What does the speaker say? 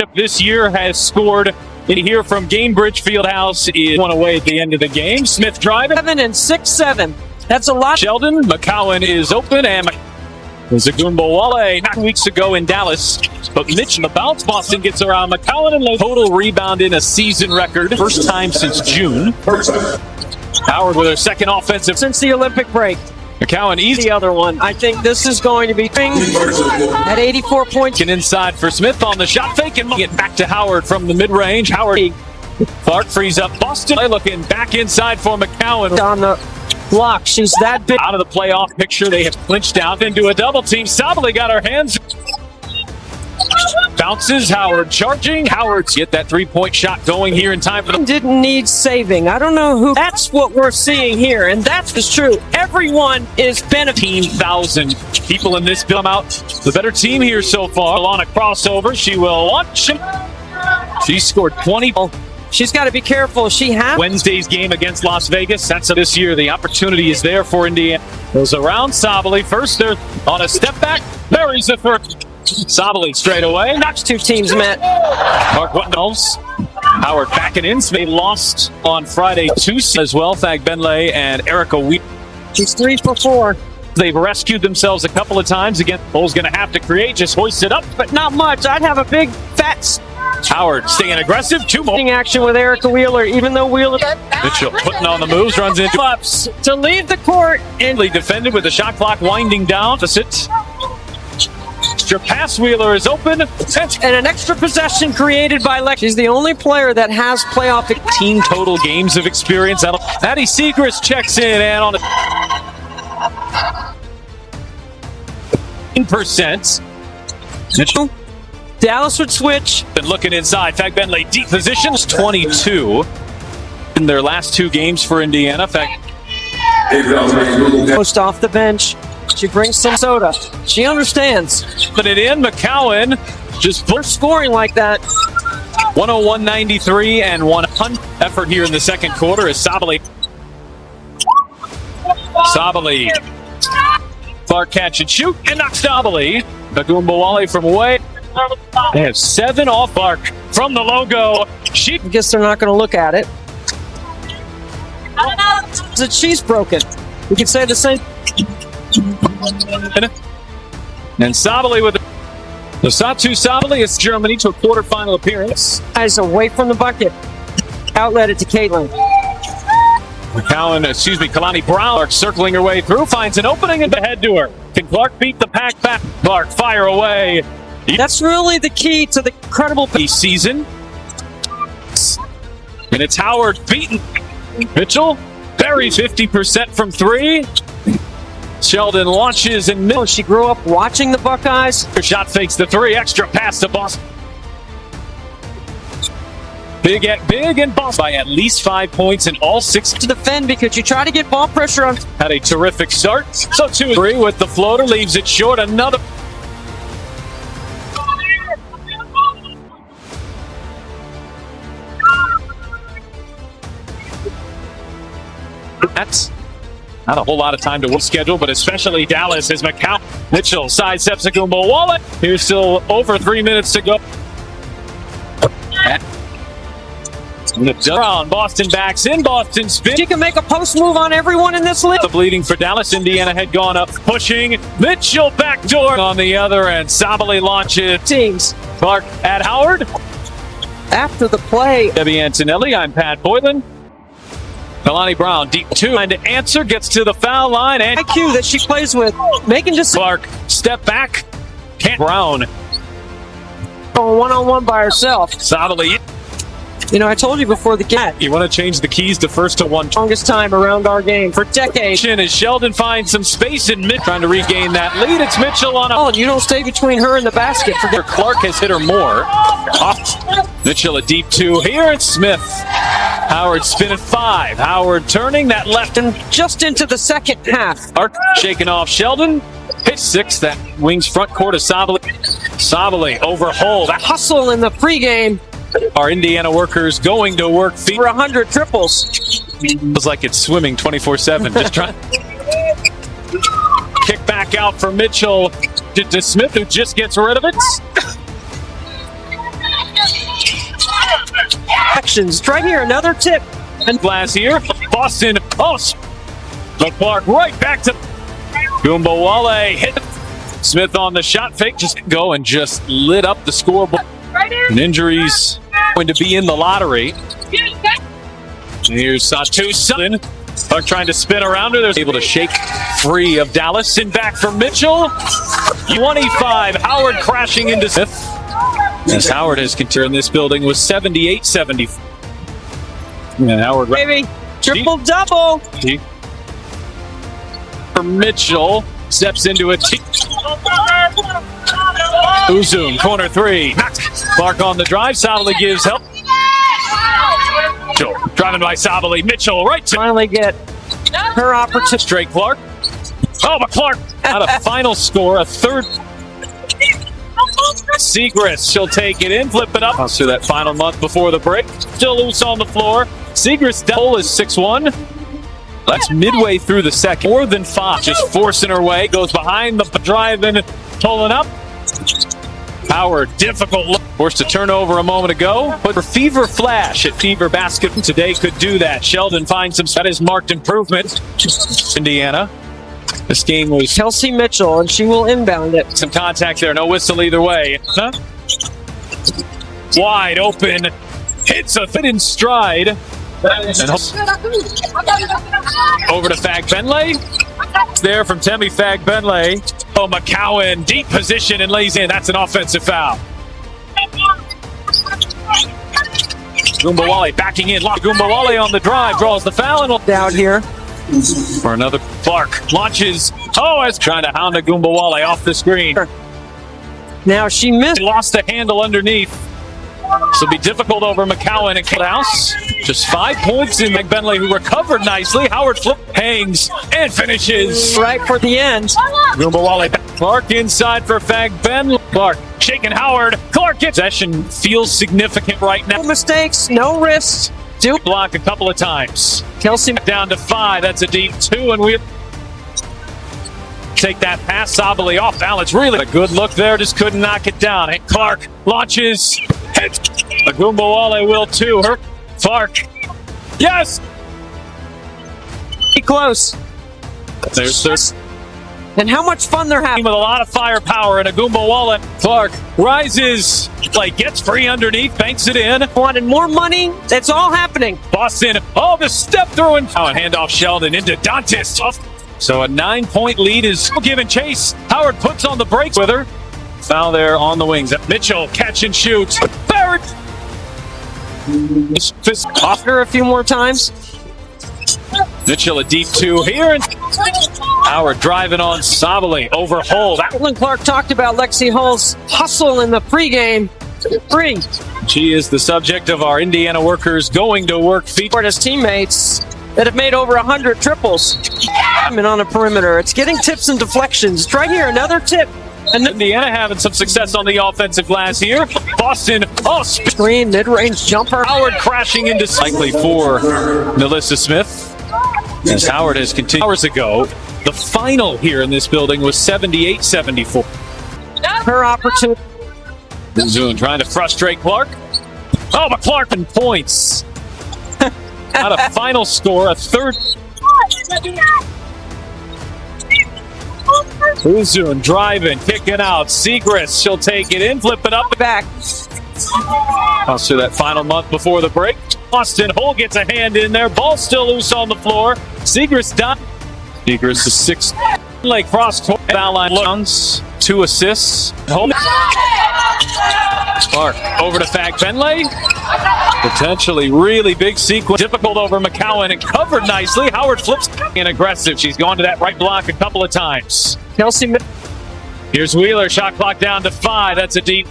matchup this year has scored in here from Gamebridge Fieldhouse is one away at the end of the game. Smith driving. 7 and 6-7. That's a lot. Sheldon, McCowan is open, and there's Ogunbowale 2 weeks ago in Dallas. But Mitch, the bounce, Boston gets around McCowan and total rebound in a season record. First time since June. Howard with her second offensive Since the Olympic break. McCowan easy. The other one. I think this is going to be at 84 points. Get inside for Smith on the shot fake and get back to Howard from the mid-range. Howard. Clark frees up Boston. Looking back inside for McCowan. On the block. She's that big. Out of the playoff picture, they have clinched out into a double team. Sabali got her hands. Bounces, Howard charging. Howard get that three-point shot going here in time for the... Didn't need saving. I don't know who. That's what we're seeing here, and that's true. Everyone is benefiting. 15,000 people in this film out. The better team here so far. On a crossover, she will launch. She scored 20. She's got to be careful. She has Wednesday's game against Las Vegas. That's this year. The opportunity is there for Indiana. Goes around Sabali. First, they're on a step back. Buries the first. Sabali straight away. Knocks two teams met. Mark Wendels. Howard backing in. They lost on Friday 2 as well. Thag Benlay and Arike Wheat. She's 3 for 4. They've rescued themselves a couple of times. Again, Bull's going to have to create. Just hoist it up. But not much. I'd have a big fat Howard staying aggressive. 2 more. action with Erica Wheeler, even though Wheeler Mitchell putting on the moves. Runs into ups to leave the court and defended with the shot clock winding down. Deficit. Extra pass. Wheeler is open. and an extra possession created by Lex. She's the only player that has playoff team total games of experience. Addie Segrist checks in and on a 10%. Mitchell. Dallas would switch. Been looking inside. Thag Benlay deep positions. 22 in their last 2 games for Indiana. Post off the bench. She brings some soda. She understands. Put it in. McCowan just Scoring like that. 101-93 and 100 effort here in the second quarter is Sabali. Clark catch and shoot and knocks Sabali. Ogunbowale from away. They have 7 off Clark from the logo. I guess they're not going to look at it. That she's broken. We could say the same. And Sabali with the Satu Sabali is Germany to a quarterfinal appearance. Eyes away from the bucket. Outlet it to Caitlin. Kalani Brown circling her way through, finds an opening and the head to her. Can Clark beat the pack back? Clark fire away. That's really the key to the incredible season. And it's Howard beaten. Mitchell buries 50% from 3. Sheldon launches and she grew up watching the Buckeyes. Her shot fakes the 3. Extra pass to Boston. Big and Boston by at least 5 points in all 6 to defend because you try to get ball pressure on. Had a terrific start. So 2-3 with the floater leaves it short. Another. That's not a whole lot of time to schedule, but especially Dallas as McCown. Mitchell sidesteps Ogunbowale. Here's still over 3 minutes to go. Brown, Boston backs in. Boston spin. She can make a post move on everyone in this league. The bleeding for Dallas. Indiana had gone up, pushing. Mitchell backdoor on the other end. Sabali launches. Teams. Clark at Howard. After the play. Debbie Antonelli. I'm Pat Boylan. Kalani Brown, deep 2, trying to answer, gets to the foul line, and IQ that she plays with, making just Clark, step back, can't Brown. Going one-on-one by herself. Sabali. You know, I told you before the game. You want to change the keys to first to 1. Longest time around our game for decades. As Sheldon finds some space in mid, trying to regain that lead. It's Mitchell on a. Oh, and you don't stay between her and the basket. Clark has hit her more. Mitchell a deep 2 here. It's Smith. Howard spinning 5. Howard turning that left and just into the second half. Arc shaking off Sheldon. Hit 6. That wings front court of Sabali. Sabali overhold. That hustle in the pregame. Our Indiana workers going to work feet for 100 triples. Feels like it's swimming 24/7. Just trying. Kick back out for Mitchell to Smith, who just gets rid of it. actions. Try here, another tip. And glass here. Boston. Oh, but Clark right back to Ogunbowale. Hit Smith on the shot fake. Just go and just lit up the scoreboard. And injuries going to be in the lottery. And here's Satu Sutton. Clark trying to spin around her. They're able to shake free of Dallas. And back for Mitchell. 25. Howard crashing into Smith. As Howard has continued in this building was 78-74. And Howard. Baby, triple-double. For Mitchell. Steps into a Uzun, corner three. Clark on the drive. Sabali gives help. Mitchell, driving by Sabali. Mitchell right to Finally get her opportunity. straight Clark. Oh, but Clark out a final score, a third. Segrist, she'll take it in, flip it up. So that final month before the break. Still loose on the floor. Segrist double is 6-1. That's midway through the second. More than 5. Just forcing her way. Goes behind the drive and pulling up. Howard, difficult look. Forced a turnover a moment ago. But for Fever Flash at Fever Basket today could do that. Sheldon finds some. That is marked improvement. Indiana. This game was Kelsey Mitchell, and she will inbound it. some contact there. No whistle either way. Huh? Wide open. Hits a fit in stride. And over to Fag Benley. There from Temi Fag Benley. Oh, McCowan, deep position and lays in. That's an offensive foul. Ogunbowale backing in. Ogunbowale on the drive, draws the foul and will Down here. for another. Clark launches. Oh, as trying to hound Ogunbowale off the screen. Now she missed. Lost the handle underneath. This will be difficult over McCowan and House. Just 5 points in McBenley, who recovered nicely. Howard flip, hangs, and finishes. Right for the end. Ogunbowale. Clark inside for Fag Ben. Clark shaking Howard. Clark gets possession. Feels significant right now. No mistakes, no risks. Do Block a couple of times. Kelsey Down to 5. That's a deep 2, and we take that pass. Sabali off balance. Really a good look there. Just couldn't knock it down. And Clark launches. Ogunbowale will too. Her Clark. Yes. be close. There's third. And how much fun they're having. With a lot of firepower, and Ogunbowale. Clark rises. Like gets free underneath. Banks it in. Wanted more money. It's all happening. Boston. Oh, the step through and handoff Sheldon into Dantis. So a 9-point lead is given chase. Howard puts on the brakes with her. Foul there on the wings. Mitchell catch and shoot. Barrett. Off her a few more times. Mitchell a deep 2 here. And Howard driving on Sabali. Overhaul. Caitlin Clark talked about Lexi Hull's hustle in the pregame. Free. She is the subject of our Indiana workers going to work feature. His teammates that have made over 100 triples. And on a perimeter. It's getting tips and deflections. Try here, another tip. And Indiana having some success on the offensive glass here. Boston, Screen, mid-range jumper. Howard crashing into likely for Melissa Smith. As Howard has continued hours ago, the final here in this building was 78-74. Her opportunity. Zune trying to frustrate Clark. Oh, but Clark in points. Not a final score, a third. Uzun driving, kicking out. Segrist, she'll take it in, flip it up. Back. So that final month before the break. Austin Hull gets a hand in there. Ball still loose on the floor. Segrist done. Segrist is 6. Lake cross court. Foul line rounds. 2 assists. Hull. Clark over to Fag Benley. Potentially really big sequence. Difficult over McCowan and covered nicely. Howard flips and aggressive. She's gone to that right block a couple of times. Kelsey. Here's Wheeler. Shot clock down to 5. That's a deep